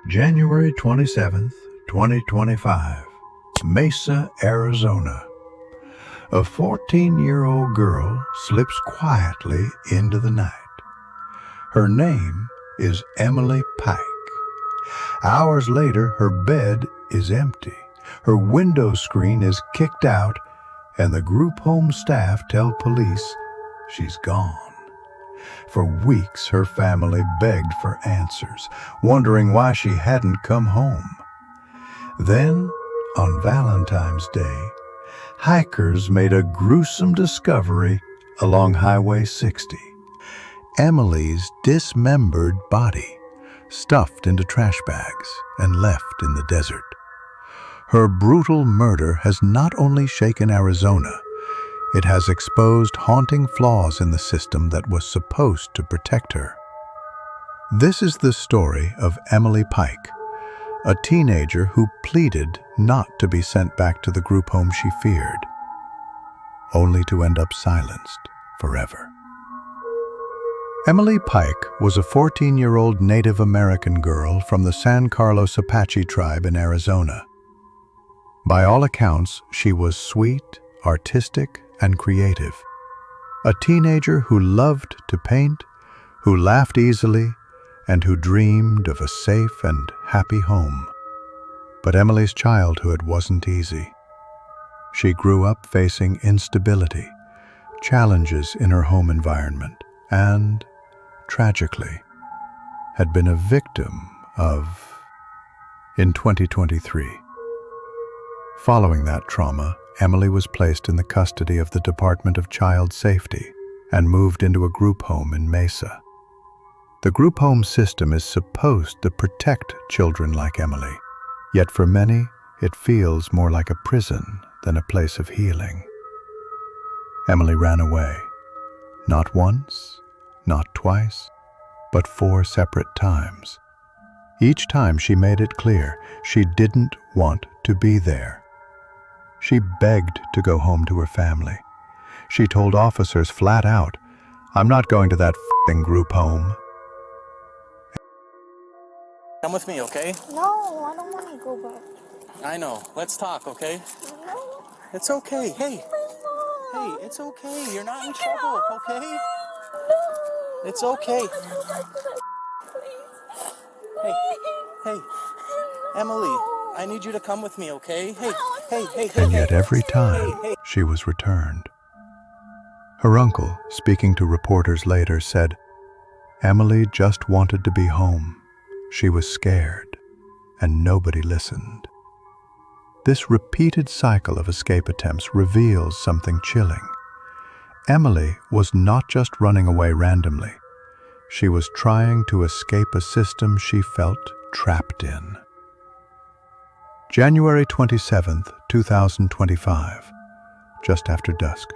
January 27th, 2025, Mesa, Arizona. A 14-year-old girl slips quietly into the night. Her name is Emily Pike. Hours later, her bed is empty. Her window screen is kicked out, and the group home staff tell police she's gone. For weeks, her family begged for answers, wondering why she hadn't come home. Then, on Valentine's Day, hikers made a gruesome discovery along Highway 60. Emily's dismembered body, stuffed into trash bags and left in the desert. Her brutal murder has not only shaken Arizona, it has exposed haunting flaws in the system that was supposed to protect her. This is the story of Emily Pike, a teenager who pleaded not to be sent back to the group home she feared, only to end up silenced forever. Emily Pike was a 14-year-old Native American girl from the San Carlos Apache Tribe in Arizona. By all accounts, she was sweet, artistic, and creative. A teenager who loved to paint, who laughed easily, and who dreamed of a safe and happy home. But Emily's childhood wasn't easy. She grew up facing instability, challenges in her home environment, and, tragically, had been a victim of... In 2023. Following that trauma, Emily was placed in the custody of the Department of Child Safety and moved into a group home in Mesa. The group home system is supposed to protect children like Emily, yet for many, it feels more like a prison than a place of healing. Emily ran away, not once, not twice, but 4 separate times. Each time she made it clear she didn't want to be there. She begged to go home to her family. She told officers flat out, "I'm not going to that f***ing group home." Come with me, okay? No, I don't want to go back. I know. Let's talk, okay? No. It's okay. Hey, Mom. it's okay. You're not in trouble, okay? No. It's okay. I don't want to go back to that, Hey, please. hey, Emily, I need you to come with me, okay? Hey, And yet every time, hey. she was returned. Her uncle, speaking to reporters later, said, "Emily just wanted to be home. She was scared, and nobody listened." This repeated cycle of escape attempts reveals something chilling. Emily was not just running away randomly. She was trying to escape a system she felt trapped in. January 27th, 2025, just after dusk.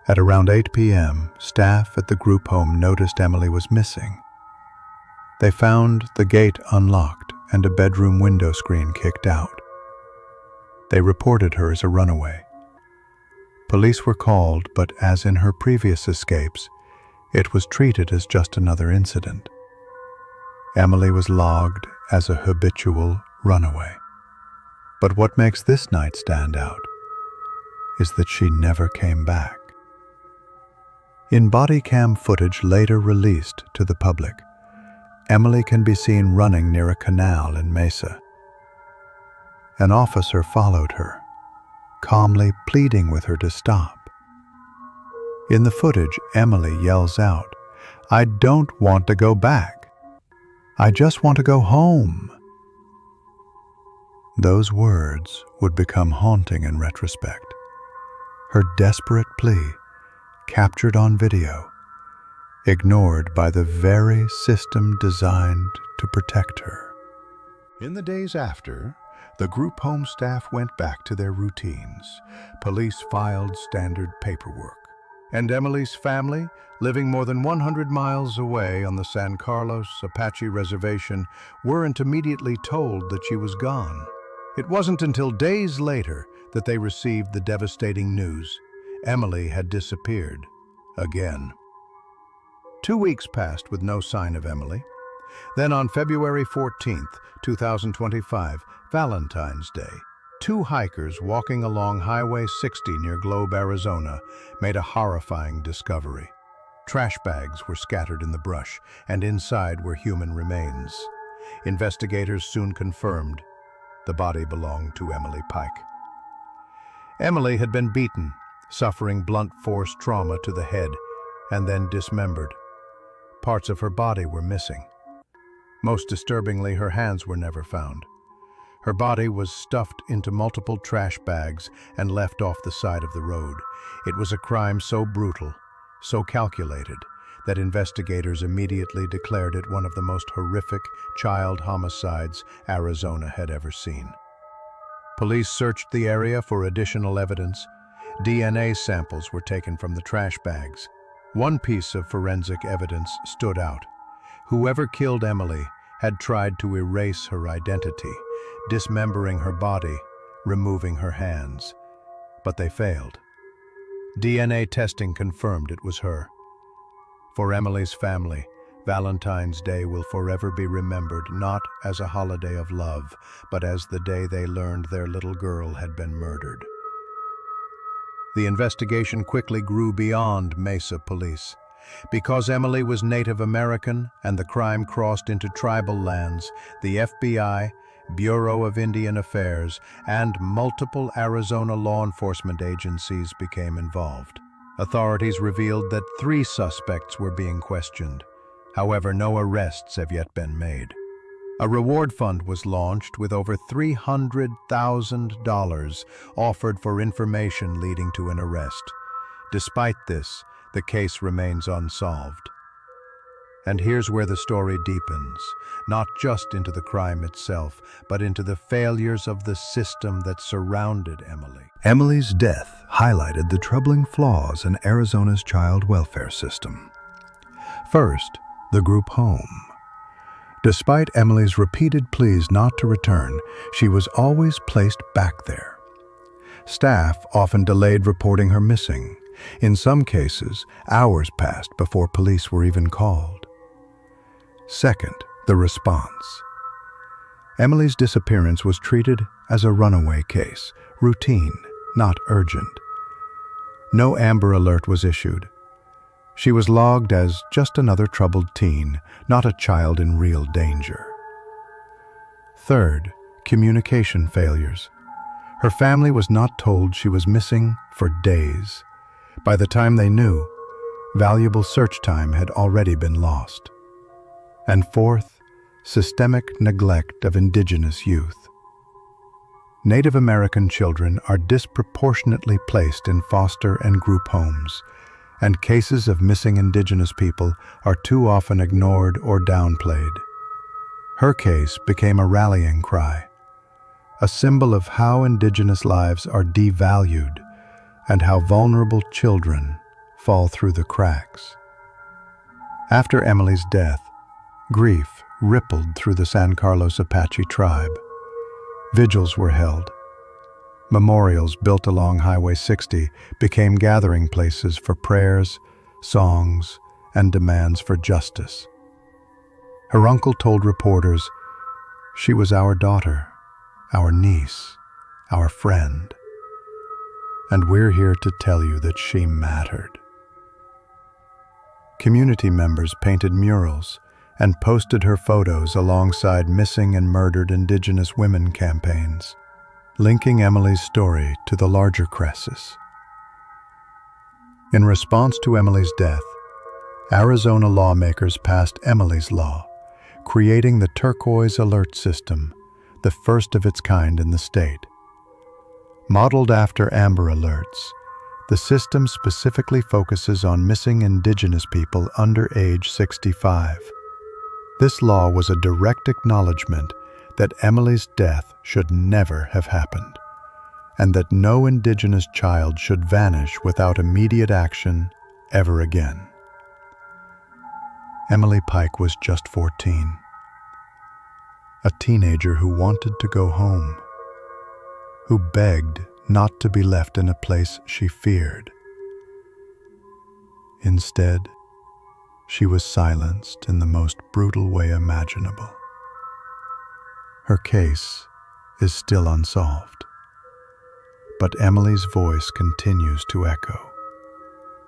At around 8 p.m., staff at the group home noticed Emily was missing. They found the gate unlocked and a bedroom window screen kicked out. They reported her as a runaway. Police were called, but as in her previous escapes, it was treated as just another incident. Emily was logged as a habitual runaway. But what makes this night stand out is that she never came back. In body cam footage later released to the public, Emily can be seen running near a canal in Mesa. An officer followed her, calmly pleading with her to stop. In the footage, Emily yells out, "I don't want to go back. I just want to go home." Those words would become haunting in retrospect. Her desperate plea, captured on video, ignored by the very system designed to protect her. In the days after, the group home staff went back to their routines. Police filed standard paperwork. And Emily's family, living more than 100 miles away on the San Carlos Apache Reservation, weren't immediately told that she was gone. It wasn't until days later that they received the devastating news. Emily had disappeared again. 2 weeks passed with no sign of Emily. Then on February 14th, 2025, Valentine's Day, two hikers walking along Highway 60 near Globe, Arizona, made a horrifying discovery. Trash bags were scattered in the brush, and inside were human remains. Investigators soon confirmed the body belonged to Emily Pike. Emily had been beaten, suffering blunt force trauma to the head, and then dismembered. Parts of her body were missing. Most disturbingly, her hands were never found. Her body was stuffed into multiple trash bags and left off the side of the road. It was a crime so brutal, so calculated, that investigators immediately declared it one of the most horrific child homicides Arizona had ever seen. Police searched the area for additional evidence. DNA samples were taken from the trash bags. One piece of forensic evidence stood out. Whoever killed Emily had tried to erase her identity, dismembering her body, removing her hands. But they failed. DNA testing confirmed it was her. For Emily's family, Valentine's Day will forever be remembered not as a holiday of love, but as the day they learned their little girl had been murdered. The investigation quickly grew beyond Mesa Police. Because Emily was Native American and the crime crossed into tribal lands, the FBI, Bureau of Indian Affairs, and multiple Arizona law enforcement agencies became involved. Authorities revealed that 3 suspects were being questioned. However, no arrests have yet been made. A reward fund was launched with over $300,000 offered for information leading to an arrest. Despite this, the case remains unsolved. And here's where the story deepens, not just into the crime itself, but into the failures of the system that surrounded Emily. Emily's death highlighted the troubling flaws in Arizona's child welfare system. First, the group home. Despite Emily's repeated pleas not to return, she was always placed back there. Staff often delayed reporting her missing. In some cases, hours passed before police were even called. Second, the response. Emily's disappearance was treated as a runaway case, routine, not urgent. No Amber Alert was issued. She was logged as just another troubled teen, not a child in real danger. Third, communication failures. Her family was not told she was missing for days. By the time they knew, valuable search time had already been lost. And fourth, systemic neglect of Indigenous youth. Native American children are disproportionately placed in foster and group homes, and cases of missing Indigenous people are too often ignored or downplayed. Her case became a rallying cry, a symbol of how Indigenous lives are devalued and how vulnerable children fall through the cracks. After Emily's death, grief rippled through the San Carlos Apache Tribe. Vigils were held. Memorials built along Highway 60 became gathering places for prayers, songs, and demands for justice. Her uncle told reporters, "She was our daughter, our niece, our friend. And we're here to tell you that she mattered." Community members painted murals and posted her photos alongside missing and murdered Indigenous women campaigns, linking Emily's story to the larger crisis. In response to Emily's death, Arizona lawmakers passed Emily's Law, creating the Turquoise Alert system, the first of its kind in the state. Modeled after Amber Alerts, the system specifically focuses on missing Indigenous people under age 65. This law was a direct acknowledgement that Emily's death should never have happened, and that no Indigenous child should vanish without immediate action ever again. Emily Pike was just 14, a teenager who wanted to go home, who begged not to be left in a place she feared. Instead, she was silenced in the most brutal way imaginable. Her case is still unsolved, but Emily's voice continues to echo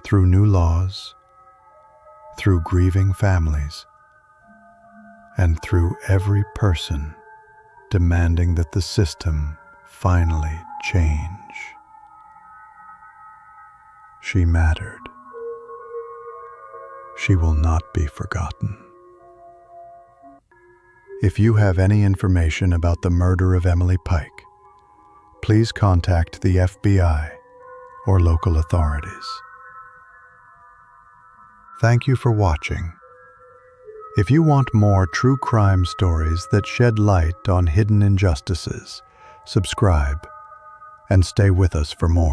through new laws, through grieving families, and through every person demanding that the system finally change. She mattered. She will not be forgotten. If you have any information about the murder of Emily Pike, please contact the FBI or local authorities. Thank you for watching. If you want more true crime stories that shed light on hidden injustices, subscribe and stay with us for more.